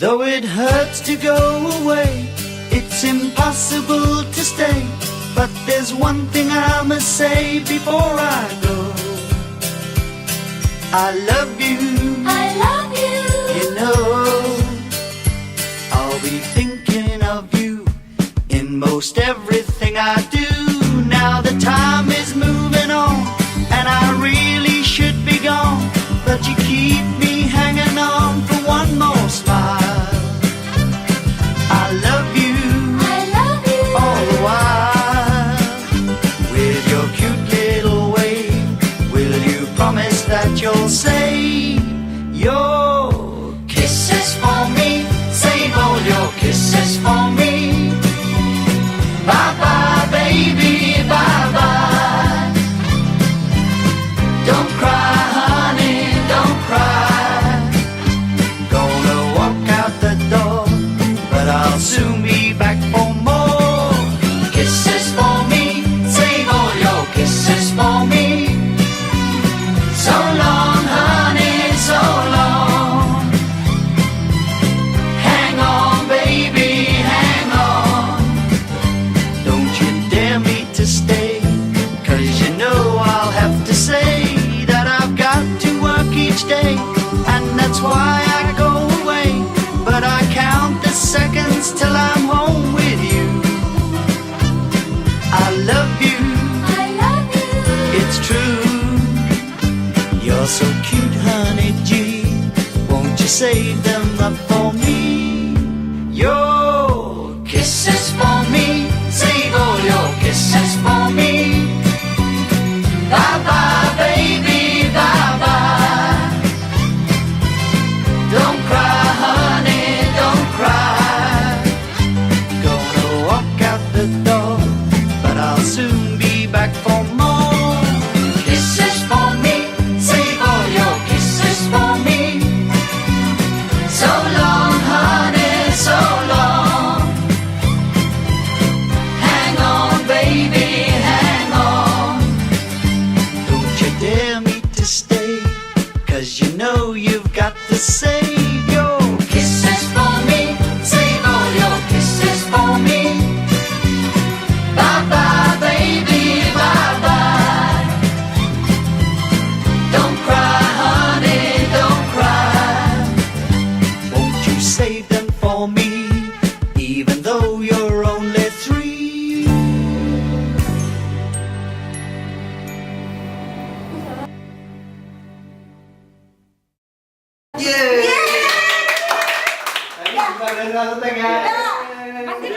Though it hurts to go away, it's impossible to stay. But there's one thing I must say before I go. I love you, I love you. you know. I'll be thinking of you in most everything I do. Now the time is moving on, and I really should be gone, but you keep me hanging on for one more smile. I love you, I love you. all the while. With your cute little way, will you promise that you'll save your kisses for me? Save all your kisses for me. Bye bye, baby, bye bye. Don't cry, honey, don't cry. Gonna walk out the door, but I'll soon be back for more kisses for me. Save all your kisses for me. So long, honey, so long. Hang on, baby, hang on. Don't you dare me to stay, 'cause you know I'll have to say that I've got to work each day, and that's why I go away. But I count the seconds till I'm home with you. I love you, I love you. it's true. You're so cute, honey G. Won't you save them up for me? Your kisses for me. Save all your kisses for me. Bye bye, baby, bye bye. Don't cry, honey, don't cry. Gonna walk out the door, but I'll soon be back for more kisses for me. Save all your kisses for me. So long, honey, so long. Hang on, baby, hang on. Don't you dare me to stay, 'cause you know you've got to save your kisses for me. Save all your kisses for me. Bye bye, baby, bye bye. Don't cry, honey, don't cry. Won't you save them for me, even though you're only 3? Yeay! Tadi kita udah satu tag ya. Masih